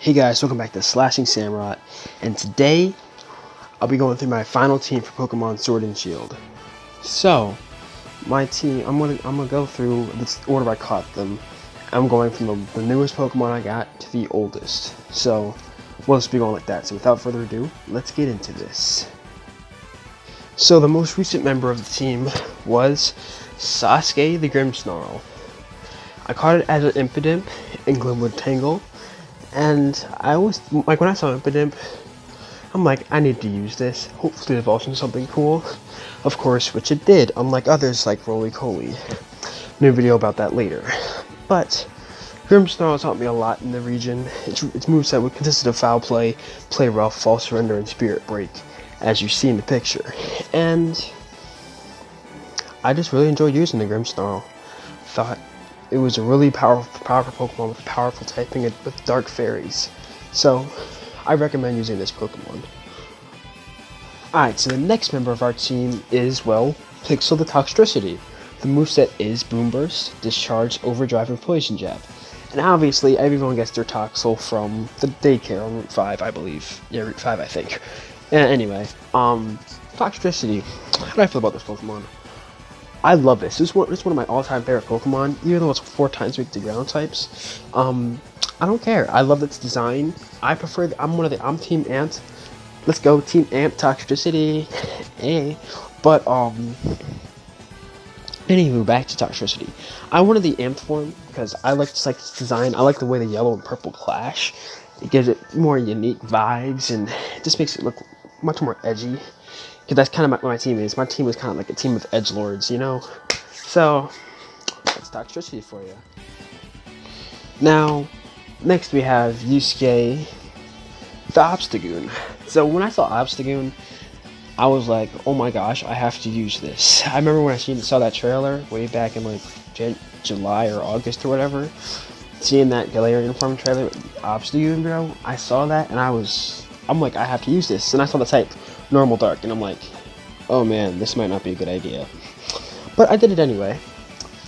Hey guys, welcome back to Slashing Samurott, and today I'll be going through my final team for Pokemon Sword and Shield. So, my team, I'm gonna go through this order I caught them. I'm going from the newest Pokemon I got to the oldest. So, we'll just be going like that. So without further ado, let's get into this. So the most recent member of the team was Sasuke the Grimmsnarl. I caught it as an Impidimp in Glimwood Tangle. And I always, like when I saw Impidimp, I'm like, I need to use this. Hopefully it evolves into something cool. Of course, which it did, unlike others like Roly Coly. New video about that later. But Grimmsnarl has helped me a lot in the region. Its moveset would consist of Foul Play, Play Rough, False Surrender, and Spirit Break, as you see in the picture. And I just really enjoyed using the Grimmsnarl. Thought it was a really powerful Pokemon with powerful typing and with Dark Fairies. So, I recommend using this Pokemon. Alright, so the next member of our team is, well, Pixel the Toxicity. The moveset is Boom Burst, Discharge, Overdrive, and Poison Jab. And obviously, everyone gets their Toxel from the daycare on Route 5, I believe. Yeah, Route 5, I think. Anyway, Toxicity. How do I feel about this Pokemon? I love this. This is one of my all-time favorite Pokemon, even though it's 4 times weak to ground types. I don't care. I love its design. I'm Team Ant. Let's go, Team Ant Toxicity. Hey. But, anywho, back to Toxicity. I wanted the Ant form because I like its design. I like the way the yellow and purple clash. It gives it more unique vibes, and it just makes it look much more edgy. Because that's kind of what my team is. My team is kind of like a team of edgelords, you know? So, that's Toxicity for you. Now, next we have Yusuke the Obstagoon. So when I saw Obstagoon, I was like, oh my gosh, I have to use this. I remember when I saw that trailer way back in like July or August or whatever. Seeing that Galarian form trailer with Obstagoon, bro, I saw that and I'm like, I have to use this. And I saw the type Normal Dark, and I'm like, oh man, this might not be a good idea. But I did it anyway,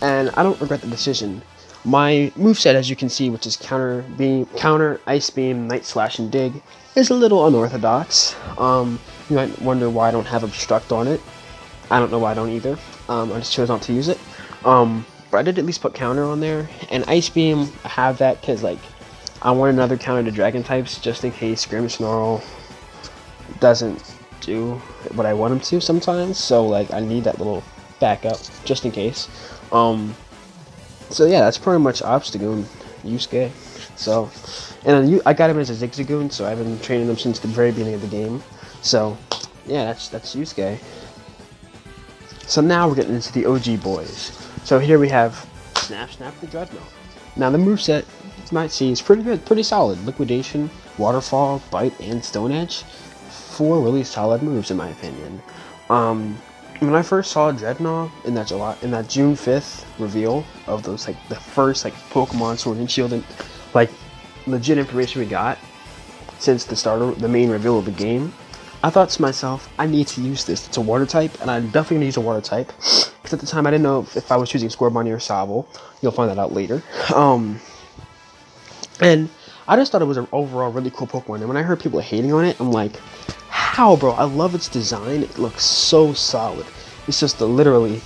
and I don't regret the decision. My moveset, as you can see, which is Counter, Ice Beam, Night Slash, and Dig, is a little unorthodox. You might wonder why I don't have Obstruct on it. I don't know why I don't either. I just chose not to use it. But I did at least put Counter on there, and Ice Beam, I have that because, like, I want another counter to Dragon types just in case Grimmsnarl doesn't do what I want him to sometimes, so like I need that little backup just in case. So yeah, that's pretty much Obstagoon, Yusuke. So, and then I got him as a Zigzagoon, so I've been training him since the very beginning of the game. So yeah, that's Yusuke. So now we're getting into the OG boys. So here we have Snap the Dreadnought. Now the moveset, you might see, is pretty good, pretty solid. Liquidation, Waterfall, Bite, and Stone Edge. 4 really solid moves in my opinion. When I first saw Dreadnought in that June 5th reveal of those, like the first like Pokemon Sword and Shield and like legit information we got since the main reveal of the game, I thought to myself, I need to use this. It's a water type, and I'm definitely gonna use a water type. Because at the time I didn't know if I was choosing Scorbunny or Sobble. You'll find that out later. And I just thought it was an overall really cool Pokemon. And when I heard people hating on it, I'm like, how, bro? I love its design. It looks so solid. It's just a literally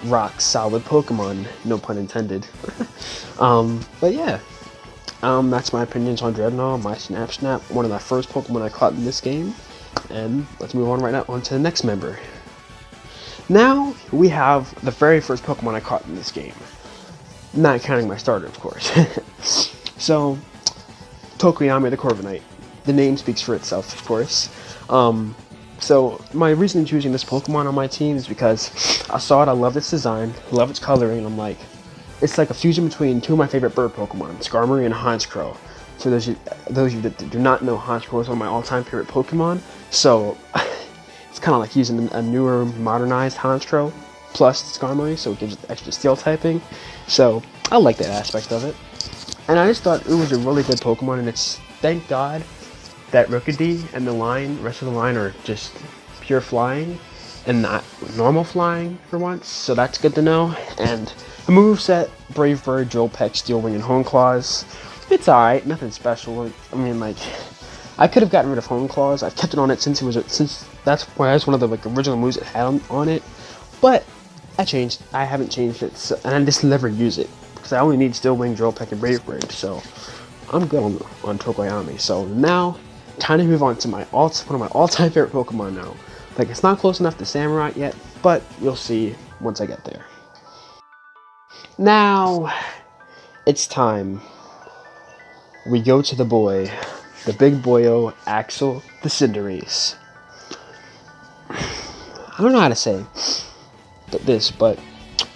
rock solid Pokemon, no pun intended. But yeah, that's my opinions on Dreadnought, my Snap, one of the first Pokemon I caught in this game. And let's move on right now on to the next member. Now we have the very first Pokemon I caught in this game, not counting my starter, of course. So, Tokoyami the Corviknight. The name speaks for itself, of course. So my reason in choosing this Pokemon on my team is because I saw it, I love its design, love its coloring, and I'm like, it's like a fusion between 2 of my favorite bird Pokemon, Skarmory and Honchkrow. For those of you that do not know, Honchkrow is one of my all-time favorite Pokemon, so it's kind of like using a newer, modernized Honchkrow plus Skarmory, so it gives it extra steel typing. So I like that aspect of it. And I just thought it was a really good Pokemon, and it's, thank God, that Rookidee and the rest of the line are just pure flying and not normal flying for once, so that's good to know. And a moveset, Brave Bird, Drill Peck, Steel Wing, and Hone Claws. It's alright, nothing special. I mean, like, I could have gotten rid of Home Claws. I've kept it on it since that's why that's one of the like original moves it had on it. But I changed. I haven't changed it, so, and I just never use it because I only need Steel Wing, Drill Peck, and Brave Bird. So I'm good on Tokoyami. So now, time to move on to one of my all-time favorite Pokemon now. Like, it's not close enough to Samurai yet, but you'll see once I get there. Now, it's time. We go to the boy, the big boyo, Axel, the Cinderace. I don't know how to say this, but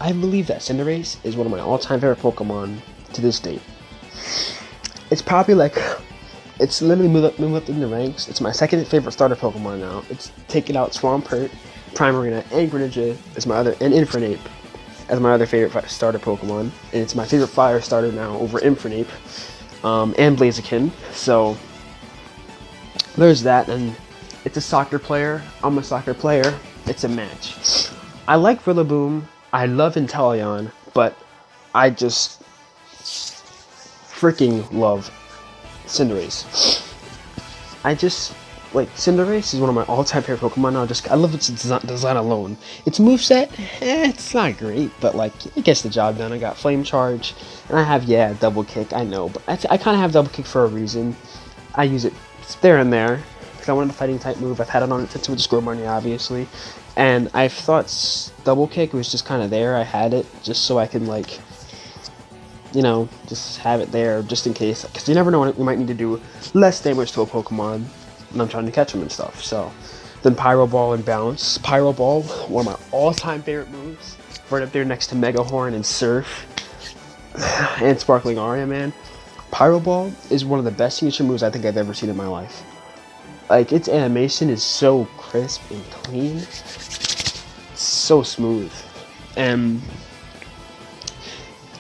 I believe that Cinderace is one of my all-time favorite Pokemon to this date. It's probably like, it's literally moved up in the ranks. It's my second favorite starter Pokemon now. It's taken out Swampert, Primarina, and Greninja as my other, and Infernape as my other favorite starter Pokemon. And it's my favorite fire starter now over Infernape. And Blaziken, so there's that. And it's a soccer player. I'm a soccer player. It's a match. I like Rillaboom. I love Inteleon, but I just freaking love Cinderace. I just like Cinderace is one of my all-time favorite Pokemon now. I love its design alone. Its moveset, it's not great, but like it gets the job done. I got Flame Charge, and I have Double Kick. I know, but I kind of have Double Kick for a reason. I use it there and there because I wanted a fighting type move. I've had it on it since it was Squirmarnie, obviously, and I thought Double Kick was just kind of there. I had it just so I could like, you know, just have it there just in case, because you never know when you might need to do less damage to a Pokemon and I'm trying to catch them and stuff. So then Pyro Ball and Bounce. Pyro Ball, one of my all-time favorite moves, right up there next to Mega Horn and Surf and Sparkling Aria, man. Pyro Ball is one of the best signature moves I think I've ever seen in my life. Like, its animation is so crisp and clean, it's so smooth, and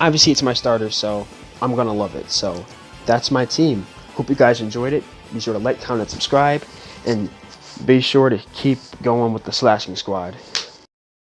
obviously it's my starter, so I'm gonna love it. So that's my team. Hope you guys enjoyed it. Be sure to like, comment, and subscribe, and be sure to keep going with the slashing squad.